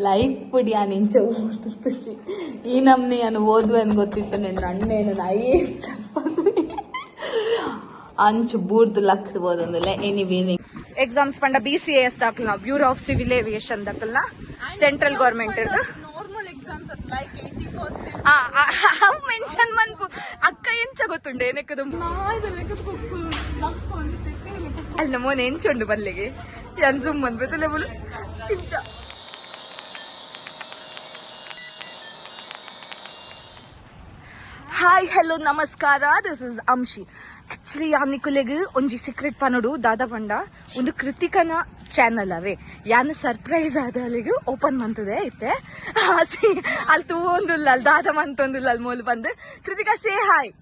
Life ಪುಡಿ ಆ ನಿಂಚೆ ಓದ್ತಿಚ್ಚಿ ಈ ನಮ್ನಿ ನಾನು ಓದುವೆ ಅಂತ ಗೊತ್ತಿತ್ತು ನಿನ್ನ ಅಣ್ಣೇನು ನಾಯಿ ಅಂಚು ಬೂರ್ದು ಲಕ್ಸ್ಬೋದಂದಿಲ್ಲ ಎನಿವೇ ಎಕ್ಸಾಮ್ಸ್ ಪಂಡ BCAS ದಾಖಲ್ನ ಬ್ಯೂರೋ ಆಫ್ ಸಿವಿಲ್ ಏವಿಯೇಷನ್ ದಾಖಲ್ನ ಸೆಂಟ್ರಲ್ ಗೌರ್ಮೆಂಟ್ ಇರ್ದು ಮೆನ್ಷನ್ ಮನ್ಪು ಅಕ್ಕ ಎಂಚ ಗೊತ್ತುಂಡು ಏನಕ್ಕದು ಅಲ್ಲ ಮೋನೆ ಎಂಚುಂಡು ಬಲ್ಲಿಗೆ ಎನ್ ಜುಮ್ ಬಂದ್ಬಿತ್ತಲೆ ಬುಲು ಇಂಚ ಹಾಯ್ ಹಲೋ ನಮಸ್ಕಾರ ದಿಸ್ ಇಸ್ ಅಂಶಿ ಆಕ್ಚುಲಿ ಯಾನ್ ನಿಕುಲೆಗ್ ಒಂಜಿ ಸೀಕ್ರೆಟ್ ಪನೋಡು ದಾದ ಪಂಡ ಒಂದು ಕೃತಿಕನ ಚಾನಲ್ ಅವೇ ಯಾನ್ ಸರ್ಪ್ರೈಸ್ ಆದ ಅಲ್ಲಿಗೆ ಓಪನ್ ಮಂತದೆ ಐತೆ ಅಲ್ಲಿ ತೂವೊಂದುಲ್ಲ ಅಲ್ಲಿ ದಾದ ಮಂತೊಂದುಲ್ಲ ಅಲ್ಲಿ ಮೂಲ ಬಂದು Krithika say hi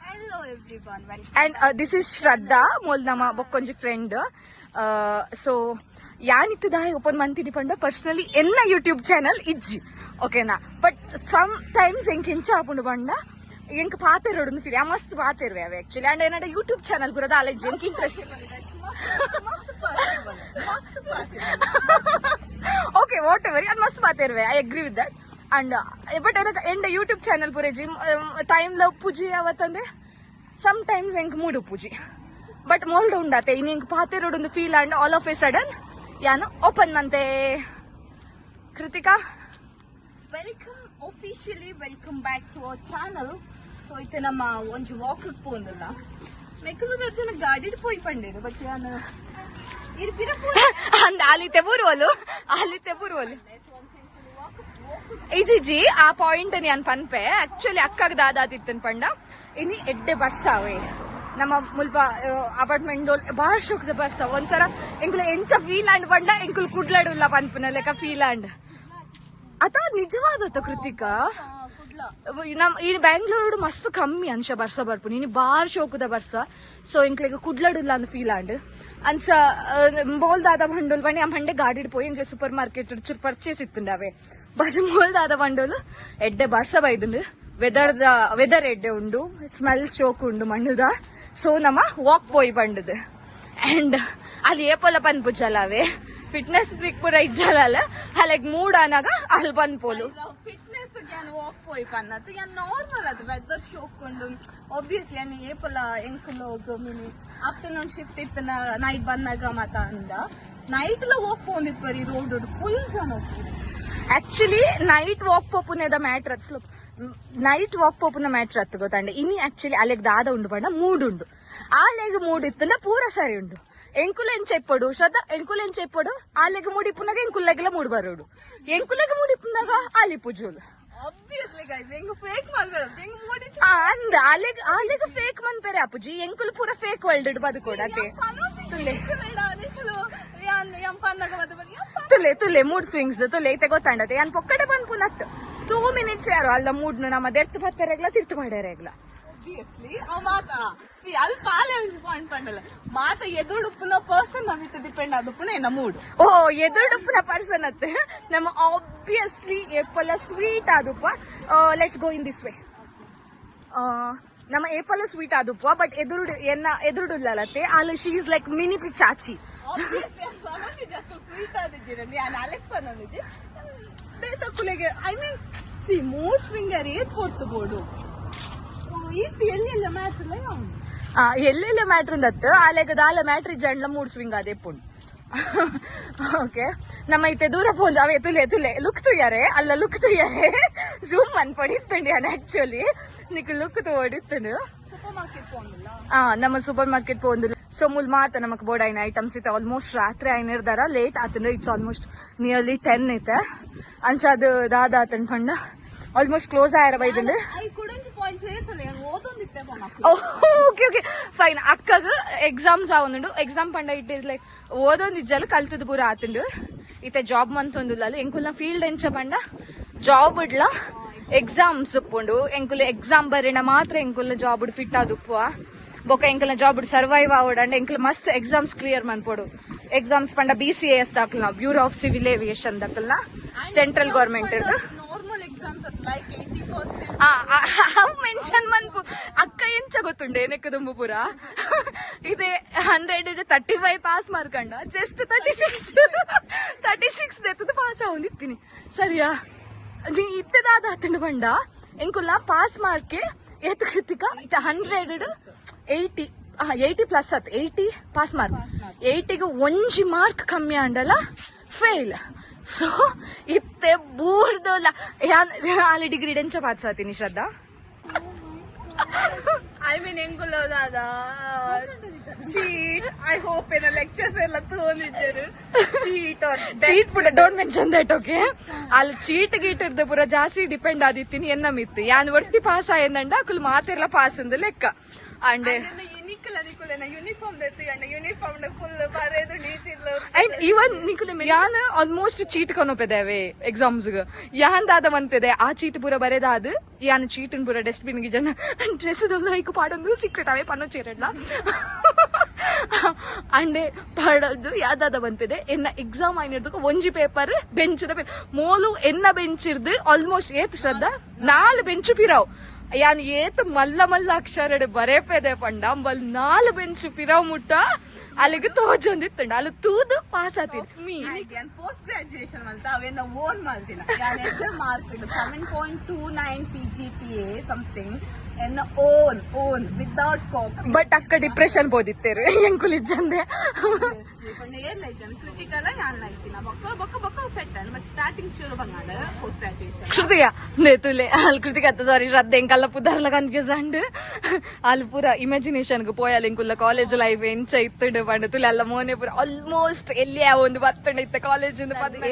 Hello everyone, and this is Shraddha ಮೂಲ್ ನಮ್ಮ ಬೊಕ್ಕೊಂಜಿ ಫ್ರೆಂಡ್ ಸೊ ಯಾನಿತ್ತು ದಾಯ್ ಓಪನ್ ಮಂತಿನಿ ಪಂಡ ಪರ್ಸನಲಿ ಎನ್ನ ಯೂಟ್ಯೂಬ್ ಚಾನಲ್ ಇಜ್ಜಿ ಓಕೆನಾ ಬಟ್ ಸಮ್ ಟೈಮ್ಸ್ ಎಂಕ್ ಇಂಚ ಆಪುಂಡು ಪಂಡ ಎಂಕ್ ಪಾತೆರೋಡು ಫೀಲ್ ಮಸ್ತ್ ಪಾತೆರ್ವೆ ಅವೆ ಆಕ್ಚುಲಿ ಅಂಡ್ ಏನಾಡ ಯೂಟ್ಯೂಬ್ ಚಾನಲ್ ಕೂಡ ಅಲೆಜ್ ಎಂಕ್ ಇಂಟ್ರೆಸ್ಟ್ ಓಕೆ ವಾಟ್ ಎವರ್ ಅದು ಮಸ್ತ್ ಪಾತೆರ್ವೆ I agree with that and but ಎಂಡ ಯೂಟ್ಯೂಬ್ ಚಾನಲ್ ಪೂರೇಜಿ ಟೈಮ್ ಲವ್ ಪೂಜಿ ಯಾವತ್ತಂದ್ರೆ ಸಮ್ ಟೈಮ್ಸ್ ಎಂಕ್ ಮೂಡು ಪೂಜಿ ಬಟ್ ಮೋಲ್ಡ್ ಉಂಡಾತೆ ಇನ್ ಎಂಕ್ ಪಾತೆರೋಡು feel and all of a sudden ಯಾನು ಓಪನ್ ಮಂತೆ Krithika welcome officially welcome back to our channel. So ite nama onju walk pondalla mekulu rajana ಗಾಡಿ ಪೋಯಿ ಪಂಡೇರು ಬಟ್ ಯಾನ ಇರ್ಪಿರ ಅಂದ ಆಲಿತೆ ಬುರುವಲು ಇಜಿಜಿ ಆ ಪಾಯಿಂಟ್ ಯಾನ್ ಪನ್ಪೆ ಆಕ್ಚುಲಿ ಅಕ್ಕಗ ದಾದಾತಿತ್ತನ್ ಪಂಡ ಇನಿ ಎಡ್ಡೆ ಬರ್ಸಾವೆ ನಮ್ಮ ಮುಲ್ಪ ಅಪಾರ್ಟ್ಮೆಂಟ್ ಬಾಳ ಶೋಕದ ಬರ್ಸ ಒಂಥರ ಎಂಕುಲ ಎಂಚ ಫೀಲ್ ಅಂಡ್ ಪಂಡ ಎಂಕುಲ್ ಕುಡ್ಲಾಡುಲ್ಲ ಪನ್ಪುನ ಲೆಕ್ಕ ಫೀಲ್ ಅಂಡ್ ಅಥವಾ ನಿಜವಾದತ್ತ ಕೃತಿಕಾ ನಮ್ ಈ ಬ್ಯಾಂಗ್ಳೂರು ಮಸ್ತ್ ಕಮ್ಮಿ ಅಂಶ ಬರ್ಸ ಬರ್ಪುನಿ ಇನಿ ಬಾರ್ ಶೋಕದ ಬರ್ಸ ಸೊ ಎಂಕ್ಲೆಗ್ ಕುಡ್ಲಾಡುಲ್ಲ ಅಂದ್ ಫೀಲ್ ಅಂಡ್ ಅಂಚ ಬೋಲ್ದಾದ ಬಂಡೋಲ್ ಬನ್ನಿ ಆ ಮಂಡೆ ಗಾಡಿ ಪೋಯಿ ಎಂಕ್ಲೆ ಸೂಪರ್ ಮಾರ್ಕೆಟ್ ಚೂರ್ ಪರ್ಚೇಸ್ ಇತ್ತುಂಡವೆ ಬಟ್ ಬೋಲ್ದಾದ ಬಂಡೋಲ್ ಎಡ್ಡೆ ಬರ್ಸ ಬೈದುಂಡು ವೆದರ್ ಎಡ್ಡೆ ಉಂಡು ಸ್ಮೆಲ್ ಶೋಕ್ ಉಂಡು ಮಣ್ಣುದ ಸೊ ನಮ್ಮ ವಾಕ್ ಪೋಯಿ ಬಂಡದು ಅಂಡ್ ಅಲ್ಲಿ ಏಪಲ ಪನ್ಪುಜಲವೇ ಫಿಟ್ನೆಸ್ ಟ್ರಿಕ್ ಪೂರ ಇಜ್ಜಲ್ಲ ಅಲ್ಲಿಗೆ ಮೂಡ್ ಅನಾಗ ಅಲ್ಲಿ ಬಂದ್ಪೋಲು ಫಿಟ್ನೆಸ್ ಯಾನ್ ವಾಕ್ ಪೋಯಿ ಪನ್ನತ್ತು ಯಾನ್ ನಾರ್ಮಲ್ ಅದು ವೆದರ್ ಶೋಕೊಂಡು ಆಬ್ವಿಯಸ್ಲಿ ಯಾನ್ ಏಪಲ ಎಂಕುಲು ಗಮಿನಿ ಆಫ್ಟರ್ನೂನ್ ಶಿಫ್ಟ್ ಇತ್ತನ ನೈಟ್ ಬಂದಾಗ ಮಾತ ಅಂದ ನೈಟ್ ಲ ವಾಕ್ ಪೋಂದಿಪ್ಪರಿ ರೋಡ್ ಫುಲ್ ಜನ ಆಕ್ಚುಲಿ ನೈಟ್ ವಾಕ್ ಪೋಪುನೆದ ಮ್ಯಾಟ್ರ್ ಅತ್ಸ್ಲು ನೈಟ್ ವಾಕ್ ಪೋಪುನ ಮ್ಯಾಟ್ರ್ ಅತ್ತು ಗೊತ್ತಂಡೆ ಇನಿ ಆಕ್ಚುಲಿ ಅಲ್ಲಿಗೆ ದಾದ ಉಂಡು ಪಂಡ ಮೂಡ್ ಉಂಡು ಆಲೆಗ್ ಮೂಡ್ ಇತ್ತಂಡ ಪೂರ ಸರಿ ಉಂಡು ಎಂಕುಲ ಎಂಚೆಪ್ಪಡು ಶ್ರದ್ಧಾ ಎಂಕುಲ ಎಂಚೆಪ್ಪಡು ಆಲೆಗ್ ಮೂಡಿಪ್ಪುನಾಗ ಎಂಕುಲ್ಲೆಗೆಲ್ಲ ಮೂಡ್ ಬರೋಡು ಎಂಕುಲೆಗೆ ಮೂಡಿಪ್ಪುನಾಗ ಆಲಿ ಪೂಜುಲು ಆಬ್ವಿಯಸ್ಲಿ ಗೈಸ್ ಎಂಗು ಫೇಕ್ ಮಾಡ್ಬೇಡ ಎಂಗು ಮೂಡಿ ಅಂದ ಆಲೆಗ್ ಫೇಕ್ ಮನ್ಪೆರೆ ಅಪ್ಪುಜಿ ಎಂಕುಲ್ ಪೂರ ಫೇಕ್ ವರ್ಲ್ಡ್ ಬದುಕೋಡತೆ ತುಲೆ ಮೂಡ್ ಸ್ವಿಂಗ್ಸ್ ತುಲೆ ಐತೆ ಗೊತ್ತಾಂಡತೆ ಯಾನ್ ಪೊಕ್ಕಡೆ ಬಂದ್ಪುನತ್ 2 minutes ಯಾರು ಅಲ್ಲ ಮೂಡ್ನು ನಮ್ಮ ದೆರ್ತು ಬತ್ತರೆಗ್ಲ ತಿರ್ತು ಮಾಡ್ಯಾರೆಗ್ಲ obviously ಮಾತ ಅಲ್ಲಿ ಪಾಲೆ ಪಾಯಿಂಟ್ ಪಂಡಲ್ಲ ಮಾತ ಎದುರುಡುಪ್ಪುನ ಪರ್ಸನ್ ನಮಿತ್ತು ಡಿಪೆಂಡ್ ಆದುಪ್ಪುನ ಏನ ಮೂಡ್ ಓ ಎದುರುಡುಪ್ಪುನ ಪರ್ಸನ್ ಅತ್ತೆ ನಮ್ಮ ಆಬ್ವಿಯಸ್ಲಿ ಏಪಲ ಸ್ವೀಟ್ ಆದುಪ್ಪ let's go in this way ನಮ್ಮ ಏಪಲ ಸ್ವೀಟ್ ಆದುಪ್ಪ ಬಟ್ ಎದುರುಡುಲ್ಲತ್ತೆ ಅಲ್ಲಿ ಶಿ ಇಸ್ ಲೈಕ್ ಮಿನಿ ಚಾಚಿ ಸ್ವೀಟ್ ಆದಿದ್ದೀರಲ್ಲಿ ನಾನು ಅಲೆಕ್ಸ್ ಅನ್ನೋದಿದ್ದೆ ಬೇತಕ್ಕುಲೆಗೆ I mean she mood swinger ಏತ್ ಕೊಟ್ಟು ಬೋಡು ಎಲ್ಲೆಲ್ಲ ಮ್ಯಾಟ್ರ್ ಎಲ್ಲೆಲ್ಲ ಮ್ಯಾಟ್ರ್ ಅಂದತ್ತು ಆಲೆಗದ ಆಲ ಮ್ಯಾಟ್ರ್ ಜಂಡ್ಲ ಮೂಡ್ ಸ್ವಿಂಗ್ ಅದೇ ಪುಂಡ್ ಓಕೆ ನಮ್ಮ ಐತೆ ದೂರ ಪೋಂದು ಅವೇ ತುಲೆ ಲುಕ್ ತುಯ್ಯಾರೆ ಅಲ್ಲ ಲುಕ್ ತುಯ್ಯಾರೆ ಜೂಮ್ ಅನ್ ಪಡಿತ್ತಂಡಿ ಅನ್ ಆಕ್ಚುಲಿ ನಿಕ್ ಲುಕ್ ತೋಡಿತ್ತನು ನಮ್ಮ ಸೂಪರ್ ಮಾರ್ಕೆಟ್ ಪೋಂದು ಸೊ ಮುಲ್ ಮಾತ ನಮಕ್ ಬೋರ್ಡ್ ಐನ ಐಟಮ್ಸ್ ಐತೆ ಆಲ್ಮೋಸ್ಟ್ ರಾತ್ರಿ ಐನಿರ್ದಾರ ಲೇಟ್ ಆತಂದ್ರೆ ಇಟ್ಸ್ ಆಲ್ಮೋಸ್ಟ್ ನಿಯರ್ಲಿ 10 ಐತೆ ಅಂಚ ಅದು ದಾದ ಆತನ್ ಪಂಡ ಆಲ್ಮೋಸ್ಟ್ ಕ್ಲೋಸ್ ಆಯ್ರ ಬೈದಂದ್ರೆ ಓಕೆ ಫೈನ್ ಅಕ್ಕಗ ಎಕ್ಸಾಮ್ಸ್ ಆವೊಂದುಂಡು ಎಕ್ಸಾಮ್ ಪಂಡ ಇಟ್ ಇಸ್ ಲೈಕ್ ಓದೊಂದು ಇಜ್ಜಲ್ ಕಲ್ತದ ಪೂರ ಆತುಂಡು ಇತ್ತೆ ಜಾಬ್ ಮಂತೊಂದುಲ್ಲ ಎಂಕುಲ್ನ ಫೀಲ್ಡ್ ಎಂಚ ಪಂಡ ಜಾಬ್ ಇಡ್ಲ ಎಕ್ಸಾಮ್ಸ್ ಉಪ್ಪುಂಡು ಎಂಕುಲು ಎಕ್ಸಾಮ್ ಬರಿಣ ಮಾತ್ರ ಎಂಕುಲ್ನ ಜಾಬ್ ಫಿಟ್ ಆದುಪ್ಪುವ ಬೊಕ ಎಂಕುಲ್ನ ಜಾಬ್ ಸರ್ವೈವ್ ಆವಡಂಡ ಎಂಕುಲು ಮಸ್ತ್ ಎಕ್ಸಾಮ್ಸ್ ಕ್ಲಿಯರ್ ಮನ್ಪೊಡು ಎಕ್ಸಾಮ್ಸ್ ಪಂಡ BCAS ದಾಖಲ್ನ ಬ್ಯೂರೋ ಆಫ್ ಸಿವಿಲ್ ಏವಿಯೇಷನ್ ದಾಖಲ್ನ ಸೆಂಟ್ರಲ್ ಗೌರ್ಮೆಂಟ್ ಇರ್ದು ಎಕ್ಸಾಮ್ಸ್ ಲೈಕ್ 80%. ಅವ್ ಮೆನ್ಷನ್ ಮನ್ಪು ಅಕ್ಕ ಎಂಚ ಗೊತ್ತುಂಡೆ ಏನಕ್ಕೆ ತುಂಬ ಪೂರ ಇದೆ 135 ಪಾಸ್ ಮಾಡ್ಕಂಡ ಜಸ್ಟ್ 36 ಎತ್ತದ ಪಾಸ್ ಆಗೊಂದಿತ್ತೀನಿ ಸರಿಯಾ ಇತ್ತದಾದ ಹತ್ತಂಡು ಬಂಡ ಎಂಕುಲ್ಲ ಪಾಸ್ ಮಾರ್ಕೆ ಎತ್ ಕೃತಿಕ 180 ಪ್ಲಸ್ 80 ಪಾಸ್ ಮಾರ್ಕ್ 80ಗೆ 1 ಮಾರ್ಕ್ ಕಮ್ಮಿ ಅಂಡಲ್ಲ ಫೇಲ್ ಸೊ ಇತ್ತೆ ಬೂರ್ದೋಲ್ಲ ಆಲೆ ಡಿಗ್ರಿ ಎಂಚ ಪಾಸ್ ಆತೀನಿ ಶ್ರದ್ಧಾ I mean ಎಂಗುಲ್ಲ ದಾದ ಚೀಟ್ ಐ ಹೋಪ್ ಏನ ಲೆಕ್ಚರ್ಸ್ ಎಲ್ಲ ತಗೊಂಡಿದ್ದರು ಚೀಟ್ ಪುಡ ಡೋಂಟ್ ಮೆನ್ಷನ್ ದಟ್ ಓಕೆ ಅಲ್ಲಿ ಚೀಟ್ ಗೀಟ್ ಇರ್ದ ಪುರ ಜಾಸ್ತಿ ಡಿಪೆಂಡ್ ಆದಿತ್ತೀನಿ ಎನ್ನ ಮಿತ್ತು ಯಾನ್ ವರ್ತಿ ಪಾಸ್ ಆಯ್ದಂಡ ಅಕುಲ್ ಮಾತೆಲ್ಲ ಪಾಸ್ ಅಂದ ಲೆಕ್ಕ ಅಂಡೆ ಯೂನಿಫಾರ್ಮ್ ಯೂನಿಫಾರ್ಮ್ ಫುಲ್ ಬರೆದು ನೀತಿಲ್ಲ ಅಂಡ್ ಇವನ್ ನಿಕುಲೆ ಯಾನ್ ಆಲ್ಮೋಸ್ಟ್ ಚೀಟ್ ಕೊನೊಪೆದೇವೆ ಎಕ್ಸಾಮ್ಸ್ ಯಾನ್ ದಾದ ಮನ್ಪೆದೆ ಆ ಚೀಟ್ ಪೂರ ಬರೆದಾದ ಯಾನ್ ಚೀಟನ್ ಪೂರ ಡಸ್ಟ್ಬಿನ್ ಗೆ ಜನ ಡ್ರೆಸ್ ಲೈಕ್ ಪಾಡೊಂದು ಸೀಕ್ರೆಟ್ ಅವೇ ಪನ್ನೋ ಚೇರಡ್ಲ ಅಂಡೆ ಪಾಡೋದು ಯಾವ್ದಾದ ಬಂತಿದೆ ಎನ್ನ ಎಕ್ಸಾಮ್ ಆಯ್ನಿರ್ದು ಒಂಜಿ ಪೇಪರ್ ಬೆಂಚ್ ಮೋಲು ಎನ್ನ ಬೆಂಚ್ ಇರ್ದು ಆಲ್ಮೋಸ್ಟ್ ಏತ್ ಶ್ರದ್ಧಾ 4 ಬೆಂಚ್ ಪಿರಾವ್ ಯಾನ್ ಏತ್ ಮಲ್ಲ ಮಲ್ಲ ಅಕ್ಷರ ಬರೇಪೆದೆ ಪಂಡ ಅಂಬಲ್ 4 ಬೆಂಚ್ ಪಿರಾವ್ ಮುಟ್ಟ ಅಲ್ಲಿಗೆ ತೋಜೊಂದಿತ್ತಂಡ ಅಲ್ಲಿ ತೂದು ಪಾಸ್ ಆತೀನಿ ಪೋಸ್ಟ್ ಗ್ರಾಜುಯೇಷನ್ ಅಂತ ಅವೇನ ಓನ್ ಮಾಡ್ತಿಲ್ಲ ಮಾರ್ಕ್ 7.29 CGPA ಸಮಥಿಂಗ್ ಎನ್ನ ಓನ್ ವಿದೌಟ್ ಕಾಪಿ ಬಟ್ ಅಕ್ಕ ಡಿಪ್ರೆಷನ್ ಬೋದಿತ್ತೇರು ಎಂಕುಲ್ ಇಜ್ಜಂದೆ ಕೃತಿಕಲ್ಲ ಯಾನ್ ಆಯ್ತಿನ ಬೊಕ್ಕ ಸೆಟ್ ಬಟ್ ಸ್ಟಾರ್ಟಿಂಗ್ ಶುರು ಬಂಗಾಡ ಪೋಸ್ಟ್ ಗ್ರಾಜುಯೇಷನ್ ಕೃತಿಕ ನೇತುಲೆ ಅಲ್ಲಿ ಕೃತಿಕ ಸಾರಿ ಶ್ರದ್ಧೆ ಎಂಕಲ್ಲ ಪುದಾರ್ಲ ಕನ್ಫ್ಯೂಸಂಡ್ ಅಲ್ಲಿ ಪೂರ ಇಮ್ಯಾಜಿನೇಷನ್ ಗೆ ಪೋಯಲ್ಲ ಎಂಕುಲ್ಲ ಕಾಲೇಜ್ ಲೈಫ್ ಎಂಚ ಇತ್ತುಂಡು ಪಂಡ ತುಲೆ ಅಲ್ಲ ಮೋನೆ ಪೂರ ಆಲ್ಮೋಸ್ಟ್ ಎಲ್ಲಿ ಒಂದು ಬತ್ತಂಡ ಇತ್ತ ಕಾಲೇಜ್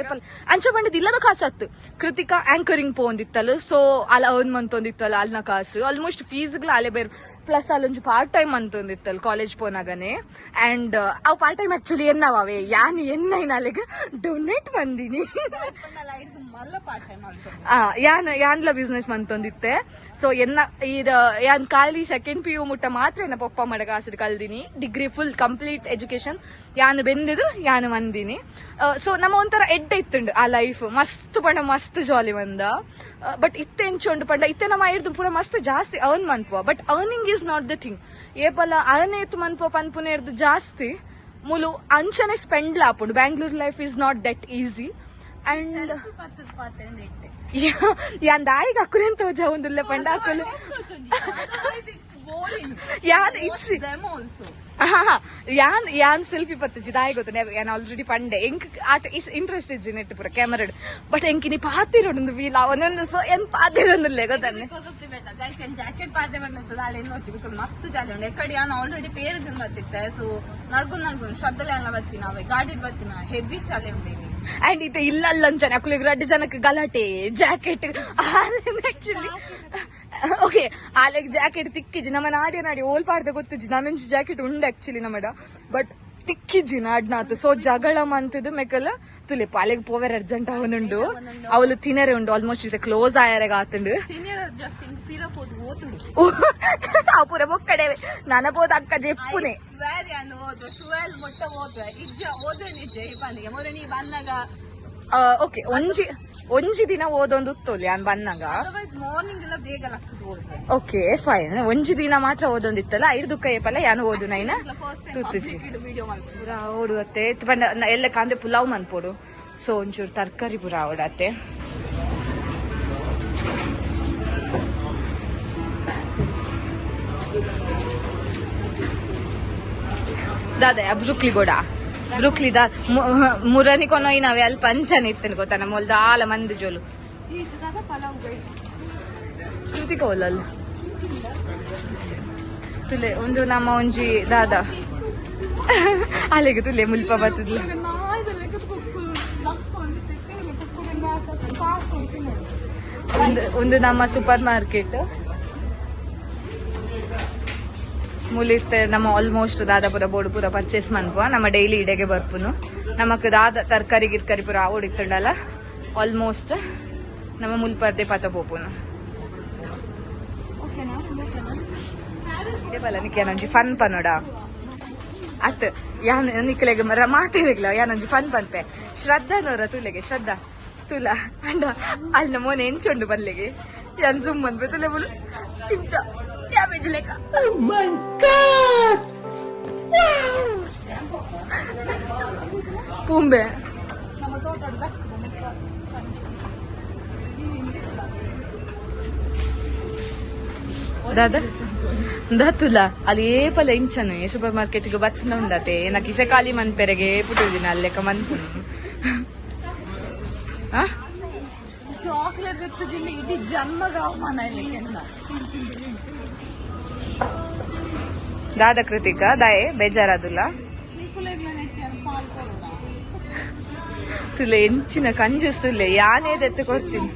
ಏಪಲ್ ಅಂಚ ಪಂಡದ ಇಲ್ಲದ ಕಾಸು ಹತ್ತು ಕೃತಿಕ ಆಂಕರಿಂಗ್ ಪೋಂದಿತ್ತಲ್ಲ ಸೊ ಅಲ್ಲ ಅರ್ನ್ ಮಂತೊಂದಿತ್ತಲ್ಲ ಅಲ್ನ ಕಾಸು ಆಲ್ಮೋಸ್ಟ್ ಫೀಸ್ಗಳ ಅಲೆ ಬೇರೆ ಪ್ಲಸ್ ಅಲ್ಲೊಂದು ಪಾರ್ಟ್ ಟೈಮ್ ಅಂತೊಂದಿತ್ತಲ್ಲ ಕಾಲೇಜ್ ಪೋನಾಗನೆ ಅಂಡ್ ಅವು ಪಾರ್ಟ್ ಟೈಮ್ ಆಕ್ಚುಲಿ ಎನ್ನವೇ ಯಾನ್ ಎನ್ನೈನ ಅಲ್ಲಿಗೆ ಡೊನೇಟ್ ಬಂದಿನಿ ಯಾನ್ಲ ಬಿಸ್ನೆಸ್ ಮಂತೊಂದಿತ್ತೆ ಸೊ ಎನ್ನ ಯಾನ್ ಖಾಲಿ ಸೆಕೆಂಡ್ PU ಮುಟ್ಟ ಮಾತ್ರ ಎನ್ನ ಪಪ್ಪ ಮಡ ಕಾಸು ಕಲ್ದಿನಿ ಡಿಗ್ರಿ ಫುಲ್ ಕಂಪ್ಲೀಟ್ ಎಜುಕೇಶನ್ ಯಾನ್ ಬೆಂದಿದ್ದು ಯಾನ್ ಮಂದಿನಿ ಸೊ ನಮ್ಮ ಒಂಥರ ಎಡ್ಡೆ ಇತ್ತುಂಡು ಆ ಲೈಫ್ ಮಸ್ತ್ ಪಂಡ ಮಸ್ತ್ ಜಾಲಿ ಬಂದ ಬಟ್ ಇತ್ತೆ ಎಂಚುಂಡು ಪಂಡ ಇತ್ತೆ ನಮ್ಮ ಇರ್ದು ಪೂರ ಮಸ್ತ್ ಜಾಸ್ತಿ ಅರ್ನ್ ಮನ್ಪುವ but earning is not the thing ಏಪಲ ಅರನೇತು ಮನ್ಪುವ ಪನ್ಪುನೆ ಇರ್ದು ಜಾಸ್ತಿ ಮುಲು ಅಂಚನೆ ಸ್ಪೆಂಡ್ ಲಾಪುಂಡು Bangalore life is not that easy and ಯಾನ್ ದಾಯಿಗೆ ಅಕ್ಕುಲೆನ್ ತೋಜ ಒಂದುಲ್ಲೆ ಪಂಡ ಅಕ್ಕುಲು ಯಾನ್ ಇಟ್ಸ್ ಯಾನ್ ಸೆಲ್ಫಿ ಪತ್ತಜಿ ದಾಯಿ ಗೊತ್ತ ಯಾನ್ ಆಲ್ರೆಡಿ ಪಂಡೆ ಎಂಕ್ ಆತ ಇಂಟ್ರೆಸ್ಟ್ ಇಜ್ಜಿ ನೆಟ್ ಪೂರ ಕ್ಯಾಮರಾ ಬಟ್ ಎಂಕಿನಿ ಪಾತಿರೋಡು ವೀಲ್ ಒಂದೊಂದು ಸೊ ಏನ್ ಪಾತಿರೊಂದುಲ್ಲೆ ಗೊತ್ತನ್ನೆ ಜಾಕೆಟ್ ಪಾತೆ ಬಂದಿರ್ತದೆ ಅಲ್ಲಿ ಇನ್ನೊಚ್ಚಿ ಮಸ್ತ್ ಜಾಲಿ ಉಂಡು ಎಕಡೆ ಯಾನ್ ಆಲ್ರೆಡಿ ಪೇರದಿಂದ ಬರ್ತಿತ್ತೆ ಸೊ ನಡ್ಕೊಂಡು ಶ್ರದ್ಧಲೆ ಎಲ್ಲ ಬರ್ತೀನಿ ಅವೆ ಗಾಡಿ ಬರ್ತೀನಿ ಹೆವಿ ಚಾಲೆ ಉಂಟೇನಿ ಅಂಡ್ ಇತ್ತೆ ಇಲ್ಲಲ್ಲ ಅಂಚನೆ ಅಕ್ಕುಲಿಗೆ 2 ಜನಕ್ಕೆ ಗಲಾಟೆ ಜಾಕೆಟ್ ಆಕ್ಚುಲಿ ಓಕೆ ಆಲೆಗ್ ಜಾಕೆಟ್ ತಿಕ್ಕಿಜಿ ನಮ್ಮ ನಾಡಿ ಓಲ್ ಪಾಡ್ದೆ ಗೊತ್ತಿಜ್ಜಿ ನಾನೊಂದು ಜಾಕೆಟ್ ಉಂಡು ಆಕ್ಚುಲಿ ನಮ್ಮಡ ಬಟ್ ತಿಕ್ಕಿಜ್ಜಿ ನಾಡ್ನಾತು ಸೊ ಜಗಳ ಮಂತದ್ದು ಮೆಕಲ್ಲ ತುಲೆ ಪಾಲೆಗೆ ಪೋವೆರ್ ಅರ್ಜೆಂಟ್ ಅವನುಂಡು ಅವಳು ತಿನ್ನರೆ ಉಂಡು ಆಲ್ಮೋಸ್ಟ್ ಇದೆ ಕ್ಲೋಸ್ ಆಯರೆಗ ಆತುಂಡು ಆ ಪೂರ ಬೊಕ್ಕಡೆವೆ ನನಬೋದ ಅಕ್ಕ ಜೆಪ್ಪುನೆ ಓಕೆ ಒಂಜಿ ದಿನ ಓದೊಂದು ಉತ್ತೋಲಿ ಯಾನ್ ಬನ್ನಗ ಓಕೆ ಫೈನ್ ಒಂಜಿ ದಿನ ಮಾತ್ರ ಓದೊಂದಿತ್ತಲ್ಲ 5 ದುಃಖ ಏಪಲ್ಲ ಯಾನು ಓದು ನೈನ ತುತ್ತುಜಿ ಪೂರ ಓಡುವತ್ತೆ ಪಂಡ ಎಲ್ಲ ಕಾಂದೆ ಪುಲಾವ್ ಮನ್ಪೋಡು ಸೊ ಒಂಚೂರು ತರಕಾರಿ ಪೂರ ಓಡತ್ತೆ ದಾದ ಬ್ರುಕ್ಲಿ ದಾ ಮುರನಿ ಕೊನೊಯ್ ನಾವೇ ಅಲ್ಲಿ ಪಂಚನ ಇತ್ತೇನೆ ಗೊತ್ತಾ ನಮ್ಮ ಹೊಲ್ದ ಆಲ ಮಂದಿ ಜೋಲು ಕೃತಿಕ ಹೊಲಲ್ಲ ತುಲೆ ಒಂದು ನಮ್ಮ ಒಂಜಿ ದಾದ ಅಲ್ಲಿಗೆ ತುಲೆ ಮುಲ್ಪ ಬರ್ತದ್ಲ ಒಂದು ನಮ್ಮ ಸೂಪರ್ ಮಾರ್ಕೆಟ್ ಮುಲಿತ್ತೆ ನಮ್ಮ ಆಲ್ಮೋಸ್ಟ್ ದಾದ ಪೂರ ಬೋರ್ಡ್ ಪೂರ ಪರ್ಚೇಸ್ ಮನ್ಪುವ ನಮ್ಮ ಡೈಲಿ ಇಡೆಗೆ ಬರ್ಪುನು ನಮಕ್ ದಾದ ತರಕಾರಿ ಗಿರ್ಕಾರಿ ಪೂರ ಓಡಿತ್ತುಂಡಲ್ಲ ಆಲ್ಮೋಸ್ಟ್ ನಮ್ಮ ಮುಲ್ಪರ್ದೆ ಪತ ಪೋಪುನು ಬಲ ನಿಕ್ಯಾನೊಂಜಿ ಫನ್ ಪನ್ನೋಡ ಅತ್ ಯಾನ್ ನಿಕ್ಲೆಗೆ ಮಾತಾಡಿಗ್ಲ ಯಾನೊಂಜಿ ಫನ್ ಪನ್ಪೆ ಶ್ರದ್ಧಾನವ್ರ ತುಲೆಗೆ ಶ್ರದ್ಧಾ ತುಲ ಅಂಡ ಅಲ್ಲ ಮೋನೆ ಎಂಚುಂಡು ಬಲ್ಲಿಗೆ ಯಾನ್ ಜುಮ್ ಅಂದ್ಬೆ ತುಲೆ ಬುಲು ಇಂಚ ಕ್ಯಾಬೇಜ್ ಲೆಕ್ಕ ಪೂಂಬೆ ದಾದಾ ದತ್ತುಲ ಅಲ್ಲಿ ಏಪಲ ಇಂಚನೆ ಸೂಪರ್ ಮಾರ್ಕೆಟ್ಗೆ ಬತ್ತನ ಉಂಡತೆ ನಾ ಕಿಸೆ ಖಾಲಿ ಮನ್ಪೆರೆಗೆ ಪುಟ್ಟಿದಿನ ಅಲ್ಲೆಕ್ಕ ಮನ್ಪುನು ചോക്ലേറ്റ് എത്തിച്ചിട്ട് ഇത് ജന്മകാവമാനായില്ല ದಾದಾ ಕೃತಿಕ ದಾಯೆ ಬೇಜಾರಾದುಲ್ಲ ತುಲೆ ಎಂಚಿನ ಕಂಜೂಸ್ ತುಲೆ ಯಾನೇದೆತ್ತು ಕೊಡ್ತೀನಿ.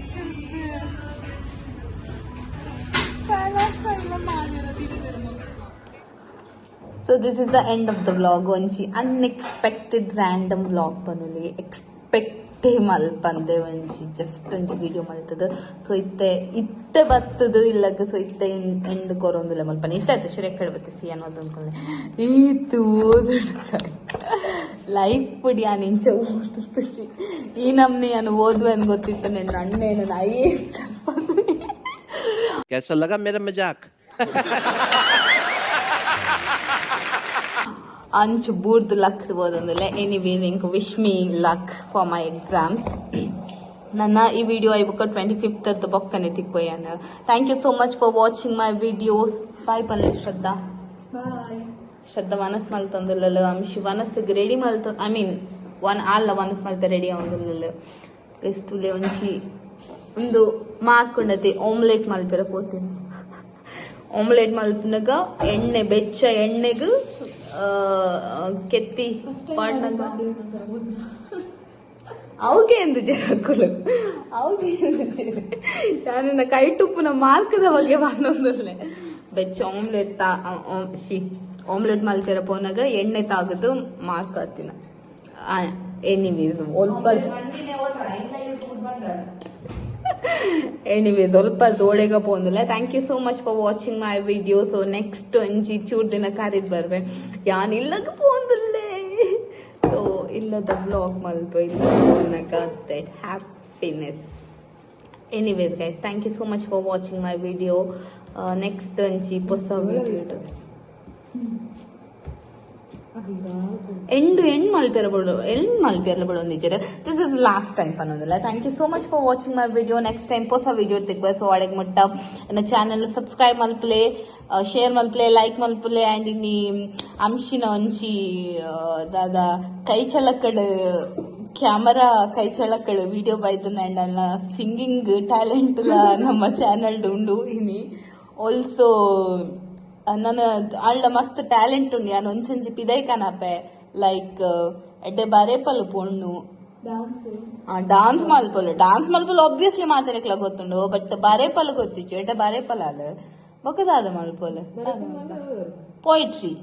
So this is the end of the vlog. Onchi unexpected random vlog panuli expecte malpande onchi just onchi video maltadu. So itte battadu illaga so itte end korondula malpane itte shire kedbate si anodu ankonde itu odukai life pudi aninche ಓದುತ್ತಿ ಈ ನಮ್ನಿ ನಾನು ಓದುವೆ ಅಂತ ಗೊತ್ತಿತ್ತು ನನ್ನ ಅಣ್ಣೆ ನನ್ನ IAS कैसा लगा मेरा मजाक ಅಂಚು ಬೂರ್ದು ಲಕ್ ಓದೊಂದಿಲ್ಲ. ಎನಿವೇಸ್ ಇಂಕ್ wish me luck for my exams. ನನ್ನ ಈ ವಿಡಿಯೋ ಐಬುಕ್ಕ 25th ಬೊಕ್ಕನೆ ತಿಕ್ಕೋಯನ. Thank you so much for watching my videos. Bye ಪಲ್ಲೆ ಶ್ರದ್ಧಾ. ಶ್ರದ್ಧಾ ವನಸ್ ಮಲ್ತೊಂದಿಲ್ಲ ಅಂಶಿ ವನಸ್ಸಿಗೆ ರೆಡಿ ಮಲ್ತ ಐ ಮೀನ್ ಆಲ್ಲ ವನಸ್ ಮಲ್ತ ರೆಡಿ ಆಗೊಂದಿಲ್ಲ ಎಸ್ತುಲೆ ಒಂಚಿ ಒಂದು ಮಾರ್ಕೊಂಡತಿ ಆಮ್ಲೆಟ್ ಮಲ್ಪೆರ ಪೋತೀನಿ. ಆಮ್ಲೆಟ್ ಮಲ್ಪನಾಗ ಎಣ್ಣೆ ಬೆಚ್ಚ ಎಣ್ಣೆಗೂ ಕೆತ್ತಿ ಪಾಡ್ನಾಗ ಅವಗೆ ಎಂದು ಜರಕುಲು ಅವಗೆ ನಾನು ಕೈ ಟುಪ್ಪುನ ಮಾರ್ಕದ ಬಗ್ಗೆ ಬಂದೊಂದಲ್ಲೇ ಬೆಚ್ಚ ಆಮ್ಲೆಟ್ ಆಮ್ಲೆಟ್ ಮಲ್ಪೆರ ಪೋನಾಗ ಎಣ್ಣೆ ತಾಗದು ಮಾರ್ಕ್ ಹತ್ತಿನ. ಎನಿವೇಸ್ ಸ್ವಲ್ಪ ದೋಳೆಗ ಪೋಂದಿಲ್ಲ. Thank you so much for watching my video. So next ಒಂಜಿ ಚೂರ್ ದಿನ ಕರೀದ್ ಬರ್ವೆ ಯಾನ್ ಇಲ್ಲಗ ಪೋಂದಿಲ್ಲೇ. ಸೊ ಇಲ್ಲದ ಬ್ಲಾಗ್ ಮಲ್ಪ ಇಲ್ಲ that happiness. Anyways guys thank you so much for watching my video. Next ಒಂಜಿ ಹೊಸ ವಿಡಿಯೋ ಎಂಡ್ ಮಲ್ಪೆರ ಬಿಡೋ ನಿಜರ ದಿಸ್ ಇಸ್ ಲಾಸ್ಟ್ ಟೈಮ್ ಅನ್ನೋದಿಲ್ಲ. Thank you so much for watching my video. Next time ಹೊಸ ವಿಡಿಯೋ ತೆಗ್ಬ. ಸೊ ಅಡೆಗೆ ಮುಟ್ಟ ನನ್ನ ಚಾನೆಲ್ ಸಬ್ಸ್ಕ್ರೈಬ್ ಮಲ್ಪಲೆ, ಶೇರ್ ಮಲ್ಪಲೆ, ಲೈಕ್ ಮಲ್ಪಲೆ. ಆ್ಯಂಡ್ ಇನ್ನಿ ಅಂಶಿನ ಒಂಚಿ ದಾದ ಕೈ ಚಳಕಡ್ ಕ್ಯಾಮರಾ ಕೈ ಚಳಕಡ್ ವಿಡಿಯೋ ಬೈದನ್ ಆ್ಯಂಡ್ ಅಲ್ಲ ಸಿಂಗಿಂಗ್ ಟ್ಯಾಲೆಂಟ್ ನಮ್ಮ ಚಾನೆಲ್ ಉಂಡು ಇನಿ ಆಲ್ಸೋ ನನ್ನ ಅಳ್ಳ ಮಸ್ತ್ ಟ್ಯಾಲೆಂಟ್ ಉಂಡು. ನಾನು ಒಂಚೊಂಜಿ ಪಿದೈ ಕನಪೆ ಲೈಕ್ ಎಡ್ಡೆ ಬರೇಪಲ್ ಪೊಣ್ಣು ಡಾನ್ಸ್ ಮಲ್ಪಲು ಒಬ್ವಿಯಸ್ಲಿ ಮಾತಾಡಕ್ಲ ಗೊತ್ತುಂಡು. ಬಟ್ ಬರೇಪಲ್ ಗೊತ್ತಿಚ್ಚು ಎಡ್ಡೆ ಬರೇಪಲ್ ಅಲ್ಲ ಬೊಕದಾದ ಮಲ್ಪಲ್ ಪೋಯಿಟ್ರಿ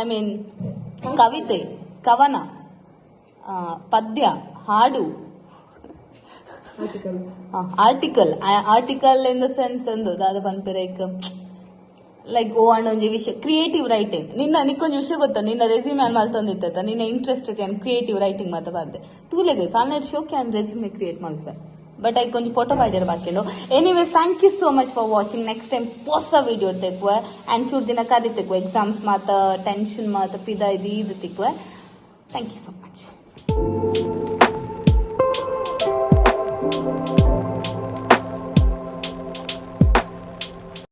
ಐ ಮೀನ್ ಕವಿತೆ, ಕವನ, ಪದ್ಯ, ಹಾಡು, ಆರ್ಟಿಕಲ್ ಇನ್ ದ ಸೆನ್ಸ್ ಒಂದು ದಾದ ಪನ್ಪೆರೈಕ್ ಲೈಕ್ ಗೋವಾಂಡ್ ಒಂಜಿ ವಿಷಯ ಕ್ರಿಯೇಟಿವ್ ರೈಟಿಂಗ್. ನಿಕ್ಕೊಂದು ವಿಷಯ ಗೊತ್ತ, ನಿನ್ನ ರೆಸ್ಯೂಮೆ ಮಲ್ತೊಂದಿತ್ತ ನಿನ್ನ ಇಂಟ್ರೆಸ್ಟ್ ಕ್ಯಾನ್ ಕ್ರಿಯೇಟಿವ್ ರೈಟಿಂಗ್ ಮಾತ ಬರ್ದೆ ತೂಲೆಗೆ ಸಾಲ್ನೆಟ್ ಶೋ ಕ್ಯಾನ್ ರೆಸ್ಯೂಮೆ ಕ್ರಿಯೇಟ್ ಮಾಡ್ತೆ. ಬಟ್ ಐ ಕೊಂಚ ಫೋಟೋ ಬಾಡ್ಯಾರ ಬಾಕಿಂಡು. Anyways thank you so much for watching. Next time ಹೊಸ ವಿಡಿಯೋ ತೆಗುವ ಆ್ಯಂಡ್ ಚೂರು ದಿನ ಕರಿ ತೆಗುವ ಎಕ್ಸಾಮ್ಸ್ ಮಾತ ಟೆನ್ಷನ್ ಮಾತ ಪಿದ ಇದು ತಿಕ್ಕುವ. Thank you so much.